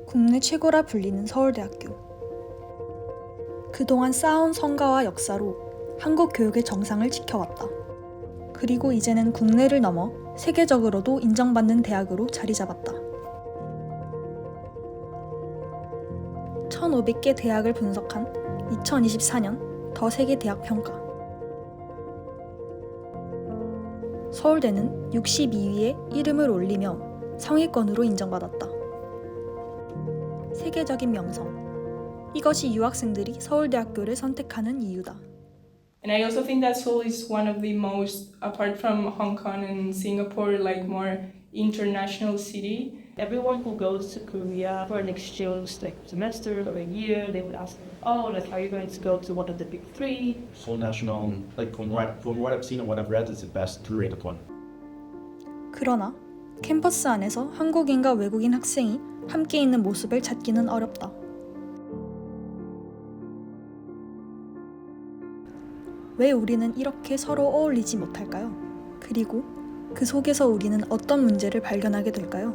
국내 최고라 불리는 서울대학교. 그동안 쌓아온 성과와 역사로 한국 교육의 정상을 지켜왔다. 그리고 이제는 국내를 넘어 세계적으로도 인정받는 대학으로 자리 잡았다. 1,500개 대학을 분석한 2024년 더 세계 대학 평가. 서울대는 62위에 이름을 올리며 상위권으로 인정받았다. 세계적인 명성. 이것이 유학생들이 서울대학교를 선택하는 이유다. And I also think that Seoul is one of the most, apart from Hong Kong and Singapore, like more international city. Everyone who goes to Korea for an exchange like semester or a year, they would ask, oh, like, are you going to go to one of the big three? Seoul National, like from what I've seen and what I've read, is the best rated one. 그러나 캠퍼스 안에서 한국인과 외국인 학생이 함께 있는 모습을 찾기는 어렵다. 왜 우리는 이렇게 서로 어울리지 못할까요? 그리고 그 속에서 우리는 어떤 문제를 발견하게 될까요?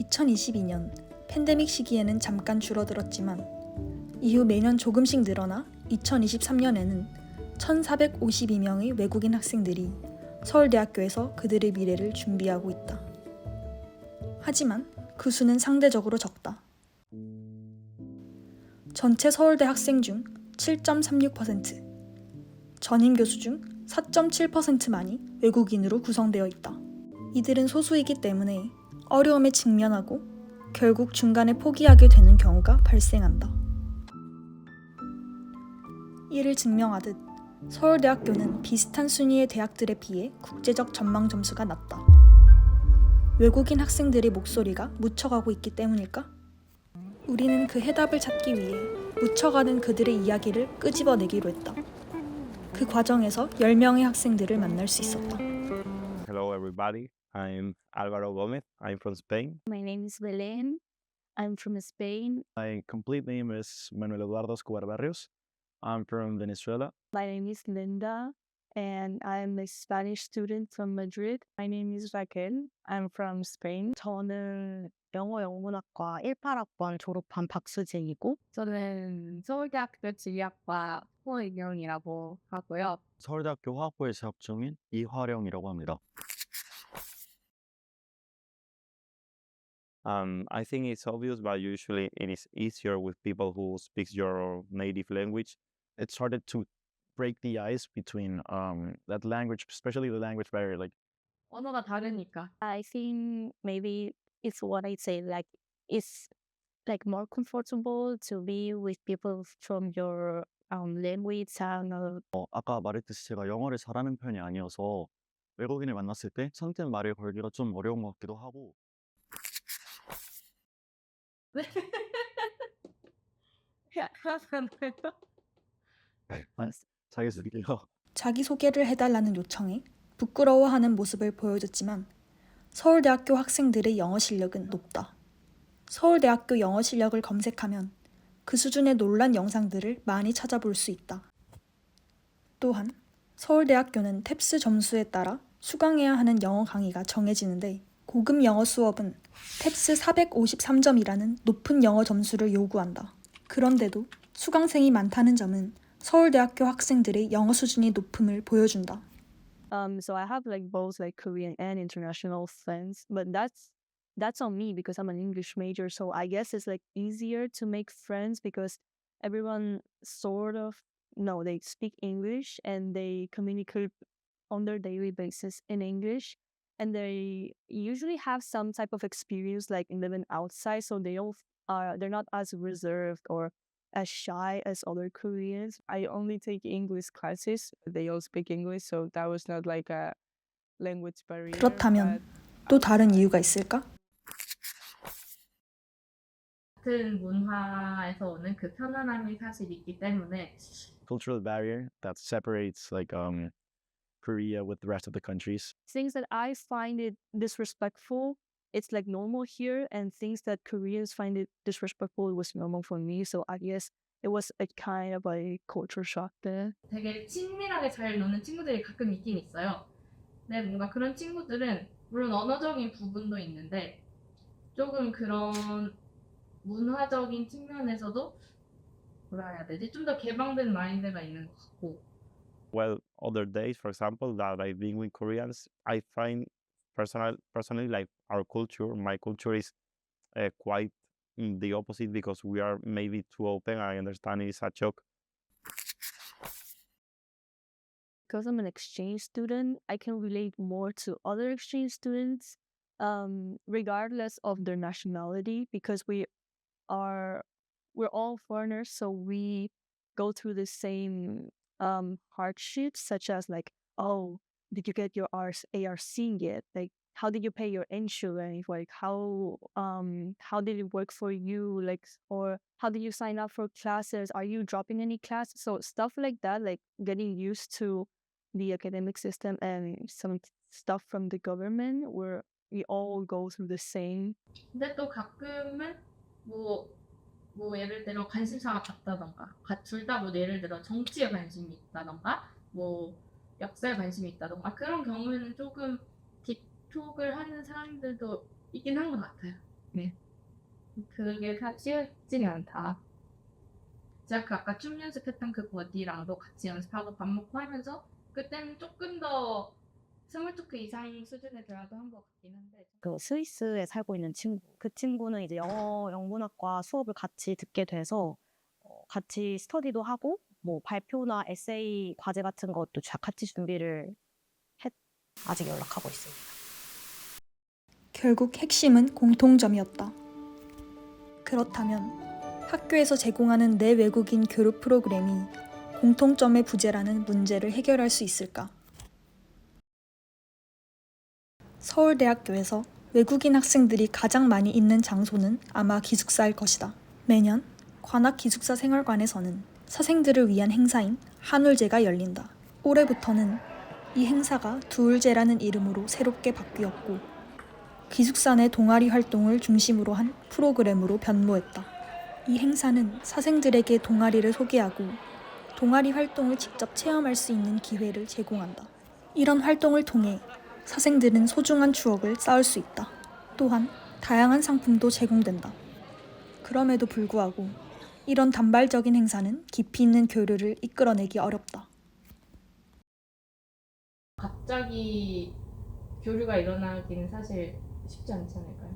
(2022년) 팬데믹 시기에는 잠깐 줄어들었지만 이후 매년 조금씩 늘어나 2023년에는 1,452명의 외국인 학생들이 서울대학교에서 그들의 미래를 준비하고 있다. 하지만 그 수는 상대적으로 적다. 전체 서울대 학생 중 7.36%, 전임 교수 중 4.7%만이 외국인으로 구성되어 있다. 이들은 소수이기 때문에 어려움에 직면하고 결국 중간에 포기하게 되는 경우가 발생한다. 이를 증명하듯 서울대학교는 비슷한 순위의 대학들에 비해 국제적 전망 점수가 낮다. 외국인 학생들의 목소리가 묻혀가고 있기 때문일까? 우리는 그 해답을 찾기 위해 묻혀가는 그들의 이야기를 끄집어내기로 했다. 그 과정에서 10명의 학생들을 만날 수 있었다. Hello everybody, I'm Álvaro Gómez, I'm from Spain. My name is Belén. I'm from Spain. My complete name is Manuel Eduardo Escobar Barrios. I'm from Venezuela. My name is Linda, and I'm a Spanish student from Madrid. My name is Raquel. I'm from Spain. 저는 영어 영문학과 18학번 졸업한 박수진이고 저는 서울대학교 지리학과 홍인영이라고 하고요. 서울대학교 화학부에 재학 중인 이화령이라고 합니다. I think it's obvious, but usually it is easier with people who speak your native language. It's harder to break the ice between that language, especially the language barrier. Like 언어가 다르니까. I think maybe it's what I say, like it's like more comfortable to be with people from your language and 아까 말했듯이 제가 영어를 잘하는 편이 아니어서 외국인을 만났을 때 선뜻 말을 걸기가 좀 어려운 것 같기도 하고. 자기소개요. 자기소개를 해달라는 요청에 부끄러워하는 모습을 보여줬지만 서울대학교 학생들의 영어 실력은 높다. 서울대학교 영어 실력을 검색하면 그 수준의 논란 영상들을 많이 찾아볼 수 있다. 또한 서울대학교는 탭스 점수에 따라 수강해야 하는 영어 강의가 정해지는데 고급 영어 수업은 탭스 453점이라는 높은 영어 점수를 요구한다. 그런데도 수강생이 많다는 점은 서울대학교 학생들의 영어 수준이 높음을 보여준다. so I have like both like Korean and international friends, but that's on me because I'm an English major. So I guess it's like easier to make friends because everyone sort of they speak English and they communicate on their daily basis in English, and they usually have some type of experience like living outside, so they're not as reserved or as shy as other Koreans. I only take English classes. They all speak English, so that was not like a language barrier. 그렇다면 또 다른 이유가 있을까? 같은 문화에서 오는 그 편안함이 사실 있기 때문에 Cultural barrier that separates like Korea with the rest of the countries. Things that I find it disrespectful, it's like normal here, and things that Koreans find it disrespectful, it was normal for me. So I guess it was a kind of a culture shock there. 되게 친밀하게 잘 노는 친구들이 가끔 있긴 있어요. 근데 뭔가 그런 친구들은 물론 언어적인 부분도 있는데 조금 그런 문화적인 측면에서도 뭐라 해야 되지? 좀 더 개방된 마인드가 있는 것 같고 Well, other days, for example, that I've been with Koreans, I find personally like our culture, my culture is quite the opposite because we are maybe too open. I understand it's a shock. Because I'm an exchange student, I can relate more to other exchange students, regardless of their nationality, because we're all foreigners, so we go through the same hardships, such as like, oh, did you get your ARC yet? Like, how did you pay your insurance? Like, how did it work for you? Like, or how did you sign up for classes? Are you dropping any classes? So stuff like that, like getting used to the academic system and some stuff from the government, where we all go through the same. 근데 또 가끔은 뭐 예를 들어 관심사가 같다던가 둘 다 뭐 예를 들어 정치에 관심이 있다던가 뭐 역사에 관심이 있다던가 그런 경우에는 조금 딥톡을 하는 사람들도 있긴 한 것 같아요. 네. 그게 쉬워지는 않다. 제가 그 아까 춤 연습했던 그 버디랑도 같이 연습하고 밥 먹고 하면서 그때는 조금 더 스몰 토크 이상 수준의 대화도 한 것 같긴 한데 그 스위스에 살고 있는 친구. 그 친구는 이제 영어 영문학과 수업을 같이 듣게 돼서 같이 스터디도 하고 뭐 발표나 에세이 과제 같은 것도 같이 준비를 아직 연락하고 있습니다. 결국 핵심은 공통점이었다. 그렇다면 학교에서 제공하는 내외국인 교류 프로그램이 공통점의 부재라는 문제를 해결할 수 있을까? 서울대학교에서 외국인 학생들이 가장 많이 있는 장소는 아마 기숙사일 것이다. 매년 관악기숙사 생활관에서는 사생들을 위한 행사인 한울제가 열린다. 올해부터는 이 행사가 두울제라는 이름으로 새롭게 바뀌었고 기숙사 내 동아리 활동을 중심으로 한 프로그램으로 변모했다. 이 행사는 사생들에게 동아리를 소개하고 동아리 활동을 직접 체험할 수 있는 기회를 제공한다. 이런 활동을 통해 사생들은 소중한 추억을 쌓을 수 있다. 또한 다양한 상품도 제공된다. 그럼에도 불구하고 이런 단발적인 행사는 깊이 있는 교류를 이끌어내기 어렵다. 갑자기 교류가 일어나기는 사실 쉽지 않지 않을까요?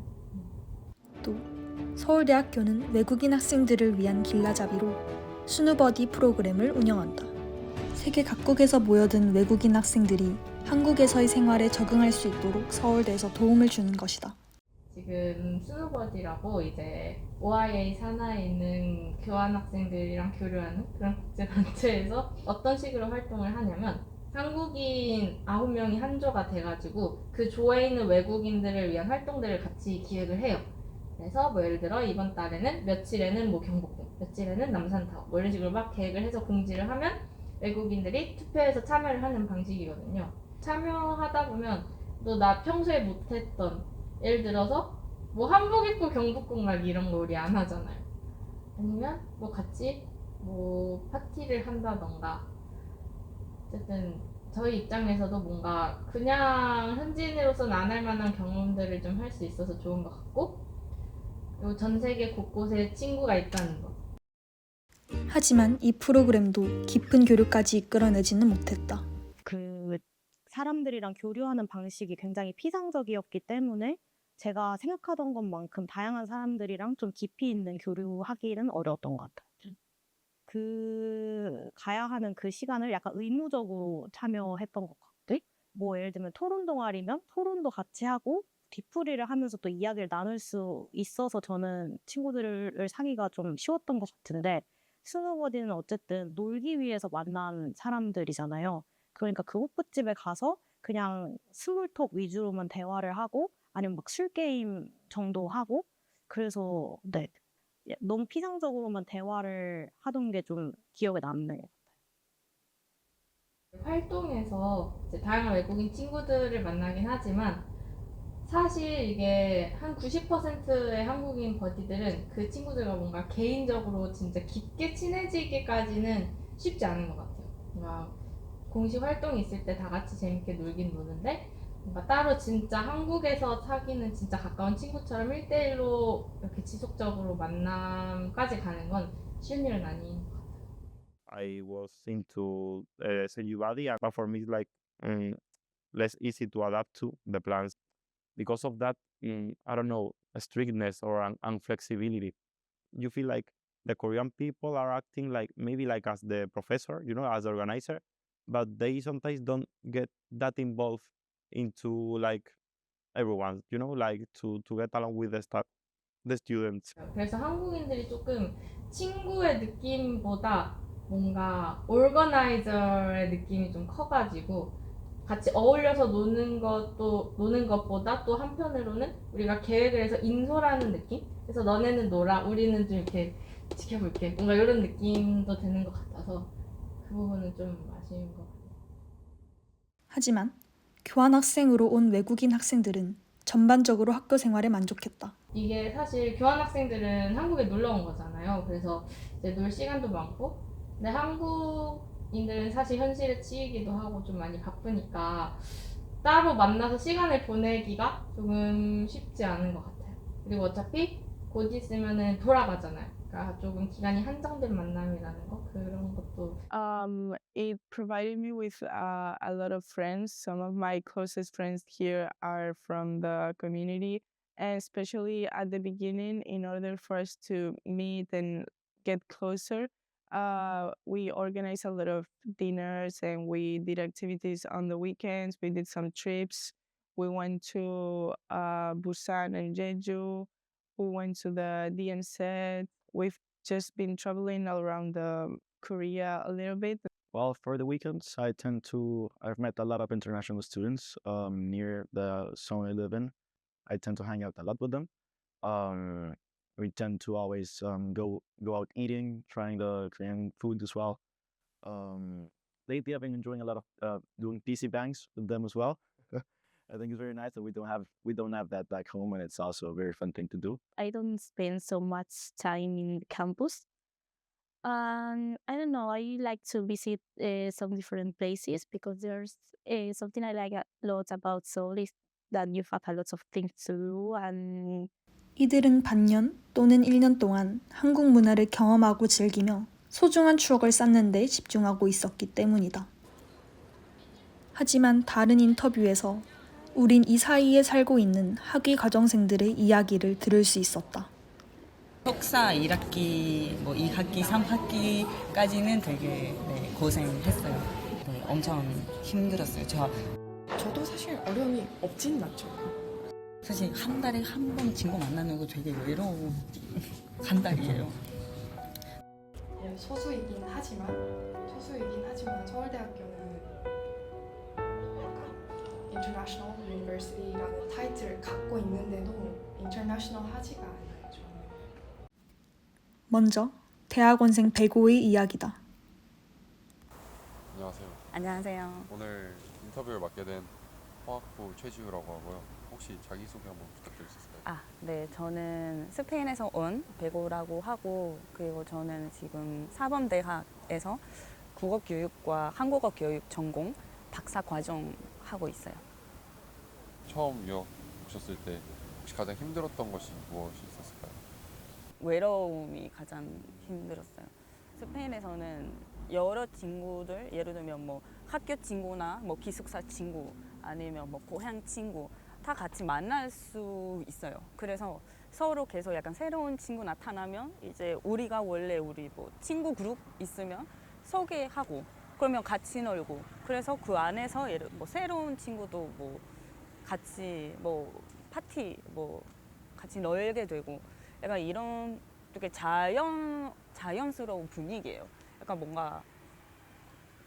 또 서울대학교는 외국인 학생들을 위한 길라잡이로 스누버디 프로그램을 운영한다. 세계 각국에서 모여든 외국인 학생들이 한국에서의 생활에 적응할 수 있도록 서울대에서 도움을 주는 것이다. 지금 스노버디라고 이제 OIA 산하에 있는 교환학생들이랑 교류하는 그런 국제단체에서 어떤 식으로 활동을 하냐면 한국인 9명이 한 조가 돼가지고 그 조에 있는 외국인들을 위한 활동들을 같이 기획을 해요. 그래서 뭐 예를 들어 이번 달에는 며칠에는 뭐 경복궁, 며칠에는 남산타워 뭐 이런 식으로 막 계획을 해서 공지를 하면 외국인들이 투표해서 참여를 하는 방식이거든요. 참여하다 보면 또 나 평소에 못했던 예를 들어서 뭐 한복 입고 경복궁 가기 이런 거 우리 안 하잖아요. 아니면 뭐 같이 뭐 파티를 한다던가 어쨌든 저희 입장에서도 뭔가 그냥 현지인으로서는 안 할 만한 경험들을 좀 할 수 있어서 좋은 것 같고 그리고 전 세계 곳곳에 친구가 있다는 거. 하지만 이 프로그램도 깊은 교류까지 이끌어내지는 못했다. 그 사람들이랑 교류하는 방식이 굉장히 피상적이었기 때문에 제가 생각하던 것만큼 다양한 사람들이랑 좀 깊이 있는 교류하기는 어려웠던 것 같아요. 가야 하는 그 시간을 약간 의무적으로 참여했던 것 같아. 뭐 예를 들면 토론 동아리면 토론도 같이 하고 뒤풀이를 하면서 또 이야기를 나눌 수 있어서 저는 친구들을 사귀기가 좀 쉬웠던 것 같은데 스노버디는 어쨌든 놀기 위해서 만난 사람들이잖아요. 그러니까 그 호프집에 가서 그냥 스몰톡 위주로만 대화를 하고 아니면 막 술게임 정도 하고 그래서 네 너무 피상적으로만 대화를 하던 게 좀 기억에 남네요. 활동에서 이제 다양한 외국인 친구들을 만나긴 하지만 사실 이게 한 90%의 한국인 버디들은 그 친구들과 뭔가 개인적으로 진짜 깊게 친해지기까지는 쉽지 않은 것 같아요. 뭔가 공식 활동이 있을 때 다 같이 재밌게 놀긴 노는데 뭔가 따로 진짜 한국에서 사귀는 진짜 가까운 친구처럼 1대1로 이렇게 지속적으로 만남까지 가는 건 쉬운 일은 아닌 것 같아요. I was into Serubadi, but for me, it's like less easy to adapt to the plans because of that. I don't know, strictness or unflexibility. You feel like the Korean people are acting like maybe like as the professor, as the organizer, but they sometimes don't get that involved into like everyone, like to get along with the students. 그래서 한국인들이 조금 친구의 느낌보다 뭔가 오거나이저의 느낌이 좀 커가지고 같이 어울려서 노는 것보다 또 한편으로는 우리가 계획을 해서 인솔하는 느낌? 그래서 너네는 놀아, 우리는 좀 이렇게 지켜볼게. 뭔가 이런 느낌도 드는 것 같아서 그 부분은 좀 아쉬운 것 같아요. 하지만 교환학생으로 온 외국인 학생들은 전반적으로 학교 생활에 만족했다. 이게 사실 교환학생들은 한국에 놀러 온 거잖아요. 그래서 이제 놀 시간도 많고, 근데 한국인들은 사실 현실에 치이기도 하고 좀 많이 바쁘니까 따로 만나서 시간을 보내기가 조금 쉽지 않은 것 같아요. 그리고 어차피 곧 있으면은 돌아가잖아요. 그러니까 조금 기간이 한정된 만남이라는 거 그런 것도 It provided me with a lot of friends. Some of my closest friends here are from the community, and especially at the beginning, in order for us to meet and get closer, we organized a lot of dinners and we did activities on the weekends. We did some trips. We went to Busan and Jeju. We went to the DMZ. We've just been traveling all around Korea a little bit. Well, for the weekends, I've met a lot of international students near the zone I live in. I tend to hang out a lot with them. We tend to always go out eating, trying the Korean food as well. Lately, I've been enjoying a lot of doing PC bangs with them as well. I think it's very nice that we don't have that back home, and it's also a very fun thing to do. I don't spend so much time in campus. I don't know. I like to visit some different places because there's something I like a lot about Seoul is that you have a lot of things to do and 이들은 반년 또는 1년 동안 한국 문화를 경험하고 즐기며 소중한 추억을 쌓는 데 집중하고 있었기 때문이다. 하지만 다른 인터뷰에서 우린 이 사이에 살고 있는 학위 과정생들의 이야기를 들을 수 있었다. 석사 1학기, 뭐 2학기, 3학기까지는 되게 고생했어요. 네, 엄청 힘들었어요. 저도 사실 어려움이 없진 않죠. 사실 한 달에 한 번 친구 만나는 거 되게 외로운 한 달이에요. 소수이긴 하지만 서울대학교는 약간 International University라는 타이틀을 갖고 있는데도 인터내셔널하지가 않아요. 먼저 대학원생 배고의 이야기다. 안녕하세요. 안녕하세요. 오늘 인터뷰를 맡게 된 화학부 최지우라고 하고요. 혹시 자기소개 한번 부탁드릴 수 있을까요? 네. 저는 스페인에서 온 베고라고 하고 그리고 저는 지금 사범대학에서 국어교육과 한국어 교육 전공 박사 과정 하고 있어요. 처음 유학 오셨을 때 혹시 가장 힘들었던 것이 무엇이 있었을까요? 외로움이 가장 힘들었어요. 스페인에서는 여러 친구들, 예를 들면 뭐 학교 친구나 뭐 기숙사 친구 아니면 뭐 고향 친구 다 같이 만날 수 있어요. 그래서 서로 계속 약간 새로운 친구 나타나면 이제 우리가 원래 우리 뭐 친구 그룹 있으면 소개하고 그러면 같이 놀고 그래서 그 안에서 예를 뭐 새로운 친구도 뭐 같이 뭐 파티 뭐 같이 놀게 되고 약간 이런 되게 자연스러운 분위기예요. 약간 뭔가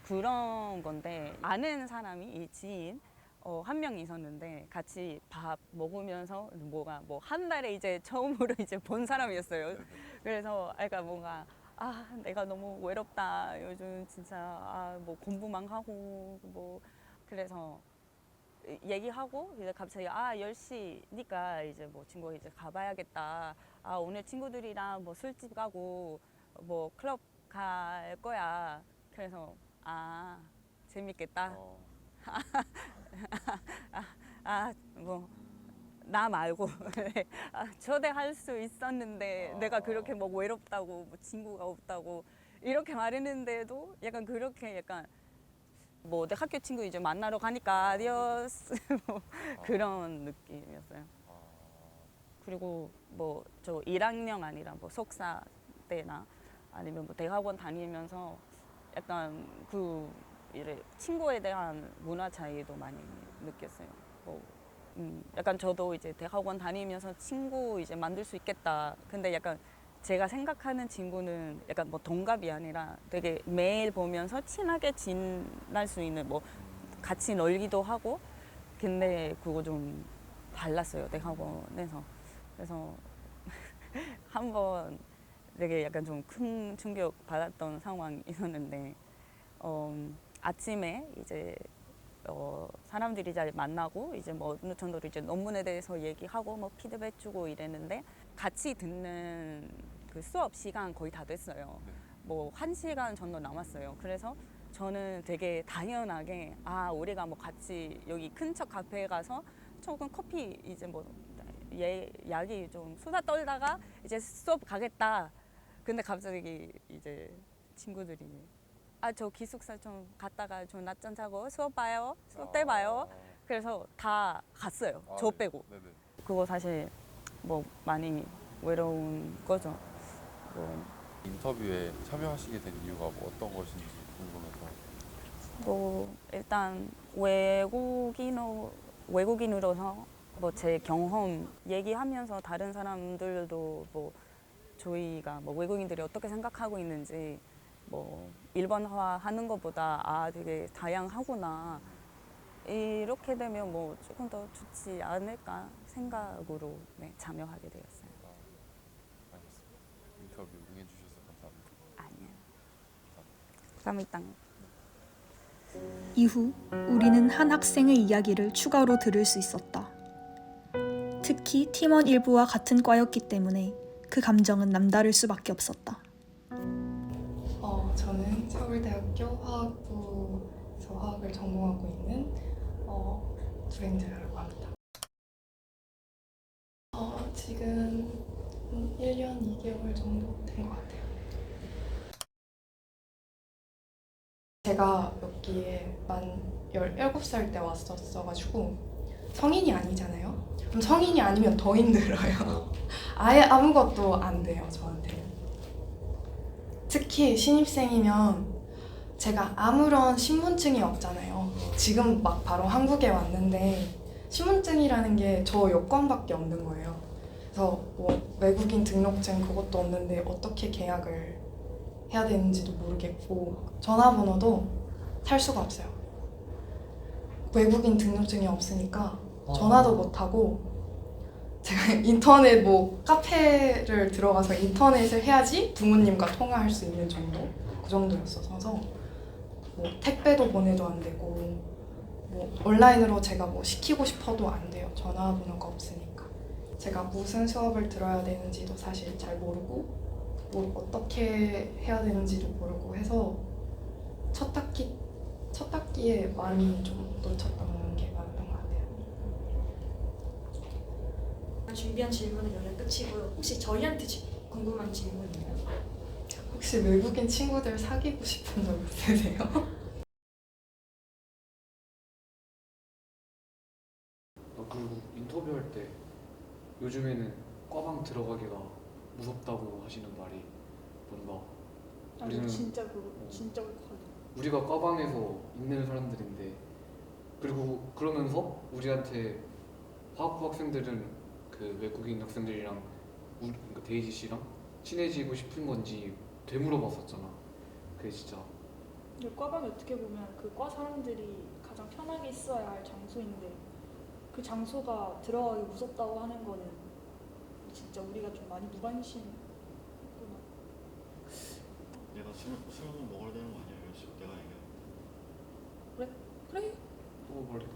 그런 건데 아는 사람이 이 지인 한 명 있었는데 같이 밥 먹으면서 뭐가 뭐 한 달에 이제 처음으로 이제 본 사람이었어요. 그래서 약간 뭔가 내가 너무 외롭다. 요즘 진짜 뭐 공부만 하고 뭐 그래서 얘기하고 이제 갑자기 10시니까 이제 뭐 친구가 이제 가봐야겠다. 오늘 친구들이랑 뭐 술집 가고 뭐 클럽 갈 거야. 그래서 재밌겠다. 뭐 나 말고 초대할 수 있었는데 내가 그렇게 뭐 외롭다고 뭐 친구가 없다고 이렇게 말했는데도 약간 그렇게 약간 뭐 내 학교 친구 이제 만나러 가니까 아디오스 뭐 그런 느낌이었어요. 그리고 뭐 저 1학년 아니라 뭐 석사 때나 아니면 뭐 대학원 다니면서 약간 그 이래 친구에 대한 문화 차이도 많이 느꼈어요. 뭐 약간 저도 이제 대학원 다니면서 친구 이제 만들 수 있겠다. 근데 약간 제가 생각하는 친구는 약간 뭐 동갑이 아니라 되게 매일 보면서 친하게 지낼 수 있는 뭐 같이 놀기도 하고 근데 그거 좀 달랐어요 대학원에서. 그래서 한번 되게 약간 좀 큰 충격 받았던 상황이 있었는데 아침에 이제 사람들이 잘 만나고 이제 뭐 어느 정도로 이제 논문에 대해서 얘기하고 뭐 피드백 주고 이랬는데 같이 듣는 그 수업 시간 거의 다 됐어요. 뭐 1시간 정도 남았어요. 그래서 저는 되게 당연하게 우리가 뭐 같이 여기 근처 카페에 가서 조금 커피 이제 뭐 약이 좀 수다 떨다가 이제 수업 가겠다. 근데 갑자기 이제 친구들이 저 기숙사 좀 갔다가 좀 낮잠 자고 수업 봐요. 수업 때 봐요. 그래서 다 갔어요. 저 빼고. 네네. 그거 사실 뭐 많이 외로운 거죠. 뭐, 인터뷰에 참여하시게 된 이유가 뭐 어떤 것인지 궁금해서. 뭐 일단 외국인으로서 뭐 제 경험 얘기하면서 다른 사람들도 뭐 저희가 뭐 외국인들이 어떻게 생각하고 있는지 뭐 일본화 하는 것보다 되게 다양하구나 이렇게 되면 뭐 조금 더 좋지 않을까 생각으로 참여하게 되었어요. 알겠습니다. 인터뷰 응해주셔서 감사합니다. 아니에요. 감사합니다. 이후 우리는 한 학생의 이야기를 추가로 들을 수 있었다. 특히 팀원 일부와 같은 과였기 때문에 그 감정은 남다를 수밖에 없었다. 저는 서울대학교 화학부에서 화학을 전공하고 있는 주행자라고 합니다. 지금 1년 2개월 정도 된 것 같아요. 제가 여기에 만 17살 때 왔었어가지고 성인이 아니잖아요. 그럼 성인이 아니면 더 힘들어요. 아예 아무것도 안 돼요, 저한테는. 특히 신입생이면 제가 아무런 신분증이 없잖아요. 지금 막 바로 한국에 왔는데 신분증이라는 게 저 여권밖에 없는 거예요. 그래서 뭐 외국인 등록증 그것도 없는데 어떻게 계약을 해야 되는지도 모르겠고 전화번호도 살 수가 없어요. 외국인 등록증이 없으니까 전화도 못하고 제가 인터넷 뭐 카페를 들어가서 인터넷을 해야지 부모님과 통화할 수 있는 정도? 그 정도였어서 뭐 택배도 보내도 안 되고 뭐 온라인으로 제가 뭐 시키고 싶어도 안 돼요. 전화번호가 없으니까. 제가 무슨 수업을 들어야 되는지도 사실 잘 모르고 뭐 어떻게 해야 되는지도 모르고 해서 첫 학기에 많이 좀 놓쳤던 게 많았던 것 같아요. 준비한 질문은 여기 끝이고요. 혹시 저희한테 궁금한 질문 있나요? 혹시 외국인 친구들 사귀고 싶은 적 있으세요? 그리고 인터뷰할 때 요즘에는 과방 들어가기가 무섭다고 하시는 말이 뭔가 우리는 진짜 그렇거든요. 우리가 과방에서 있는 사람들인데 그리고 그러면서 우리한테 화학부 학생들은 그 외국인 학생들이랑 그러니까 데이지 씨랑 친해지고 싶은 건지 되물어봤었잖아. 그게 진짜 근데 과방이 어떻게 보면 그 과 사람들이 가장 편하게 있어야 할 장소인데 그 장소가 들어가기 무섭다고 하는 거는 진짜 우리가 좀 많이 무관심했구나. 내가 술 먹어야 되는 거 아니야? 이런 식으로 내가 얘기해. 그래? 또 말해.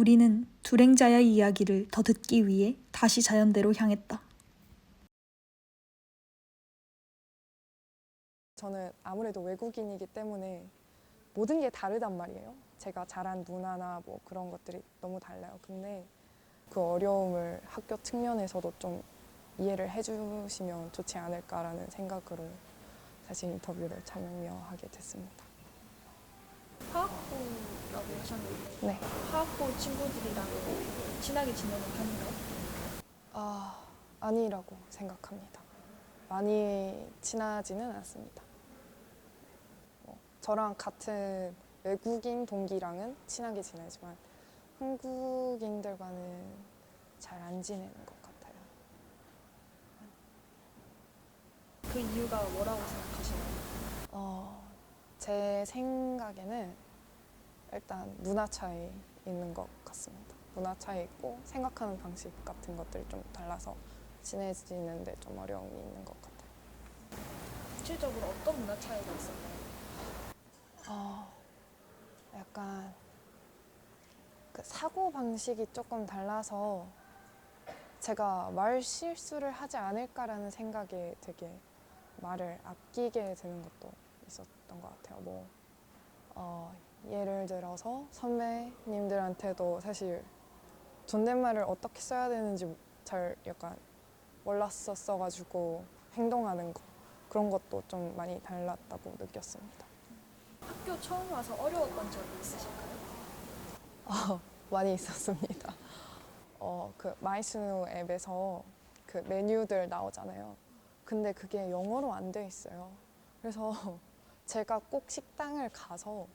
우리는 둘행자의 이야기를 더 듣기 위해 다시 자연대로 향했다. 저는 아무래도 외국인이기 때문에 모든 게 다르단 말이에요. 제가 자란 문화나 뭐 그런 것들이 너무 달라요. 근데 그 어려움을 학교 측면에서도 좀 이해를 해주시면 좋지 않을까라는 생각으로 사실 인터뷰를 참여하게 됐습니다. 화학부라고 하셨는데 네. 화학부 친구들이랑 친하게 지내는 편인가요? 아니라고 생각합니다. 많이 친하지는 않습니다. 저랑 같은 외국인 동기랑은 친하게 지내지만 한국인들과는 잘 안 지내는 것 같아요. 그 이유가 뭐라고 생각하시나요? 제 생각에는 일단 문화 차이 있는 것 같습니다. 문화 차이 있고 생각하는 방식 같은 것들이 좀 달라서 친해지는데 좀 어려움이 있는 것 같아요. 구체적으로 어떤 문화 차이가 있었나요? 약간 그 사고 방식이 조금 달라서 제가 말 실수를 하지 않을까라는 생각에 되게 말을 아끼게 되는 것도 있었던 것 같아요. 예를 들어서 선배님들한테도 사실 존댓말을 어떻게 써야 되는지 잘 약간 몰랐었어가지고 행동하는 거 그런 것도 좀 많이 달랐다고 느꼈습니다. 학교 처음 와서 어려웠던 점이 있으실까요? 많이 있었습니다. 그 마이스누 앱에서 그 메뉴들 나오잖아요. 근데 그게 영어로 안 돼 있어요. 그래서 제가 꼭 식당을 가서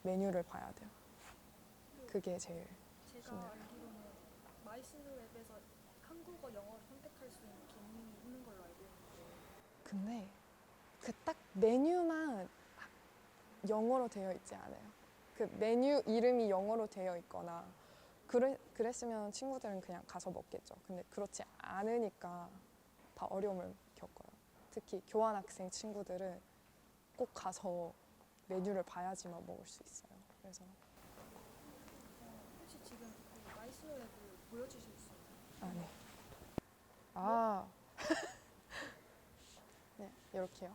메뉴를 봐야 돼요. 그게 제일 제가 힘들어요. 알기로는 마이스누 앱에서 한국어, 영어를 선택할 수 있는 기능이 있는 걸로 알고 있는데 근데 그 딱 메뉴만 영어로 되어 있지 않아요. 그 메뉴 이름이 영어로 되어 있거나 그랬으면 친구들은 그냥 가서 먹겠죠. 근데 그렇지 않으니까 다 어려움을 겪어요. 특히 교환학생 친구들은 꼭 가서 메뉴를 봐야지만 먹을 수 있어요. 그래서 혹시 지금 그 마이스누 앱을 보여주실 수 있나요? 네. 네, 이렇게요.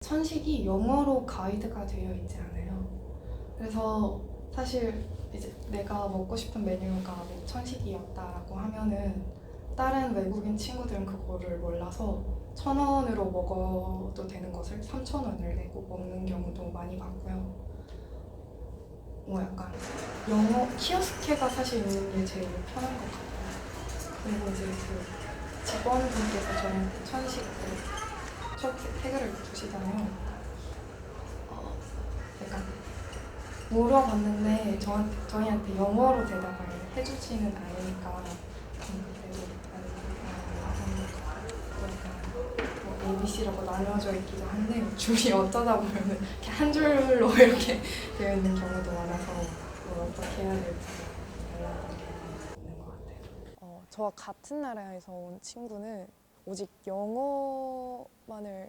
천식이 영어로 가이드가 되어 있지 않아요. 그래서 사실 이제 내가 먹고 싶은 메뉴가 뭐 천식이었다라고 하면은 다른 외국인 친구들은 그거를 몰라서 1,000원으로 먹어도 되는 것을 3,000원을 내고 먹는 경우도 많이 봤고요. 약간 영어 키오스크가 사실 있는 게 제일 편한 것 같아요. 그리고 이제 그 직원분께서 저한테 천식을 초록색 태그를 두시잖아요. 약간 물어봤는데 저희한테 영어로 대답을 해주지는 않으니까 뭐 ABC라고 나뉘어져 있기도 한데 줄이 어쩌다 보면은 이렇게 한 줄로 이렇게 되어 있는 경우도 많아서 어떻게 해야 될지 달라는 게 있는 것 같아요. 저와 같은 나라에서 온 친구는 오직 영어만을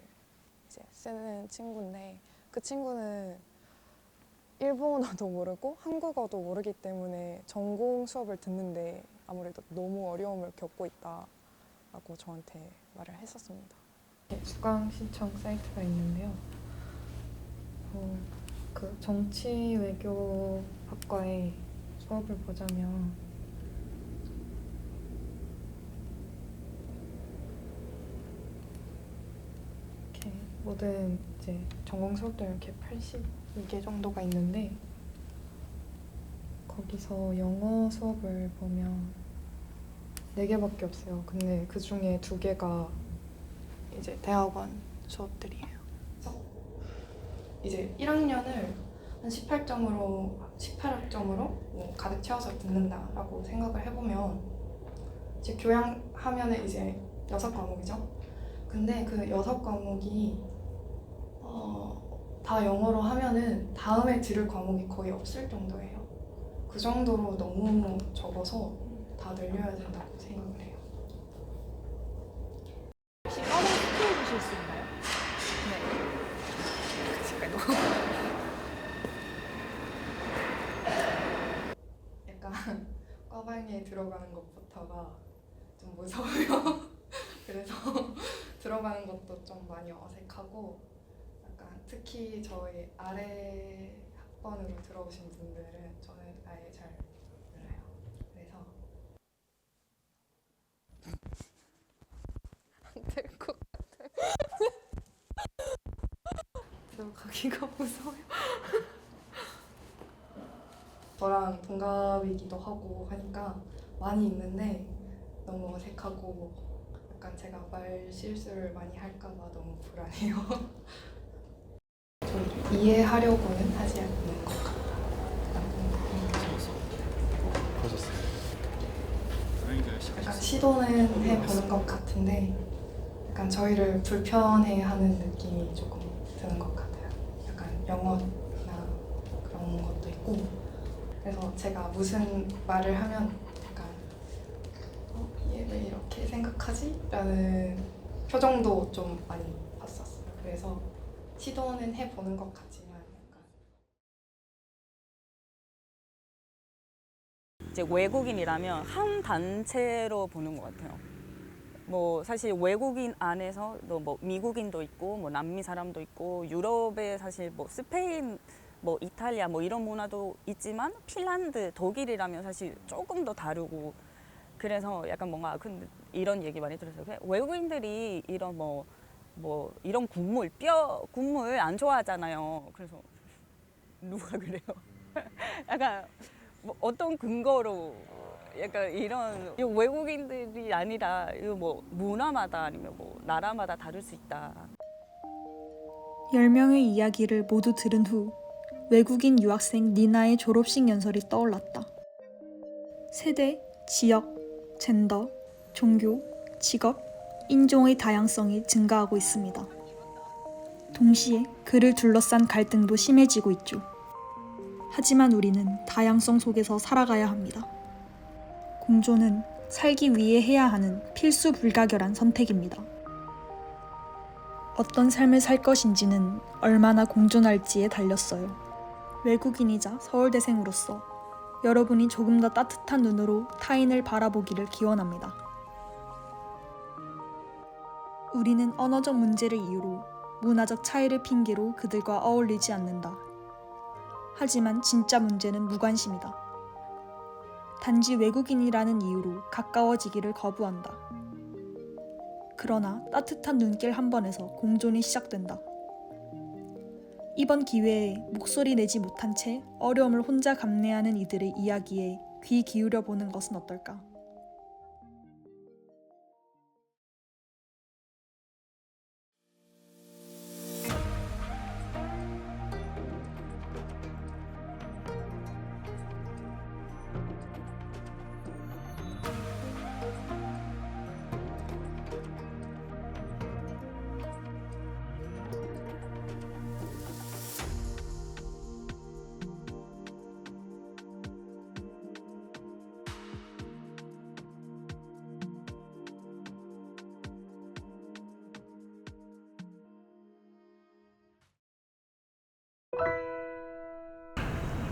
이제 쓰는 친구인데 그 친구는 일본어도 모르고 한국어도 모르기 때문에 전공 수업을 듣는데 아무래도 너무 어려움을 겪고 있다라고 저한테 말을 했었습니다. 수강 신청 사이트가 있는데요. 그 정치 외교학과의 수업을 보자면 이렇게 모든 이제 전공 수업들 이렇게 82개 정도가 있는데 거기서 영어 수업을 보면 4개밖에 없어요. 근데 그 중에 2개가 이제 대학원 수업들이에요. 이제 1학년을 한 18학점으로 뭐 가득 채워서 듣는다라고 생각을 해보면 이제 교양하면은 이제 6과목이죠. 근데 그 6과목이 다 영어로 하면은 다음에 들을 과목이 거의 없을 정도예요. 그 정도로 너무 적어서 다 늘려야 된다고 생각을 해요. 혹시 까방 스킬 주실 수 있나요? 약간 과방에 들어가는 것부터가 좀 무서워요. 그래서 들어가는 것도 좀 많이 어색하고 약간 특히 저희 아래 학번으로 들어오신 분들은 저는 아예 잘 몰라요. 그래서 안 될 것 같아요. 들어가기가 무서워요. 저랑 동갑이기도 하고 하니까 많이 있는데 너무 어색하고 약간 제가 말 실수를 많이 할까봐 너무 불안해요. 좀 이해하려고는 하지 않는 것 같아요. 약간 시도는 해보는 것 같은데 약간 저희를 불편해하는 느낌이 조금 드는 것 같아요. 약간 영어나 그런 것도 있고 그래서 제가 무슨 말을 하면 약간 얘 왜 이렇게 생각하지? 라는 표정도 좀 많이 봤었어요. 그래서 시도는 해보는 것 같지만 약간 이제 외국인이라면 한 단체로 보는 것 같아요. 뭐 사실 외국인 안에서 뭐 미국인도 있고 뭐 남미 사람도 있고 유럽에 사실 뭐 스페인 뭐 이탈리아 뭐 이런 문화도 있지만 핀란드, 독일이라면 사실 조금 더 다르고 그래서 약간 뭔가 근데 이런 얘기 많이 들었어요. 외국인들이 이런 뭐 이런 뼈 국물 안 좋아하잖아요. 그래서 누가 그래요? 약간 뭐 어떤 근거로 약간 이런 이거 외국인들이 아니라 이거 뭐 문화마다 아니면 뭐 나라마다 다를 수 있다. 10명의 이야기를 모두 들은 후 외국인 유학생 니나의 졸업식 연설이 떠올랐다. 세대, 지역, 젠더, 종교, 직업, 인종의 다양성이 증가하고 있습니다. 동시에 그를 둘러싼 갈등도 심해지고 있죠. 하지만 우리는 다양성 속에서 살아가야 합니다. 공존은 살기 위해 해야 하는 필수 불가결한 선택입니다. 어떤 삶을 살 것인지는 얼마나 공존할지에 달렸어요. 외국인이자 서울대생으로서 여러분이 조금 더 따뜻한 눈으로 타인을 바라보기를 기원합니다. 우리는 언어적 문제를 이유로 문화적 차이를 핑계로 그들과 어울리지 않는다. 하지만 진짜 문제는 무관심이다. 단지 외국인이라는 이유로 가까워지기를 거부한다. 그러나 따뜻한 눈길 한 번에서 공존이 시작된다. 이번 기회에 목소리 내지 못한 채 어려움을 혼자 감내하는 이들의 이야기에 귀 기울여 보는 것은 어떨까?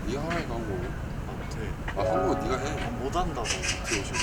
네가 하라니까 한국어. 아 못해. 한국어 네가 해. 못한다고. 어떻게 오시면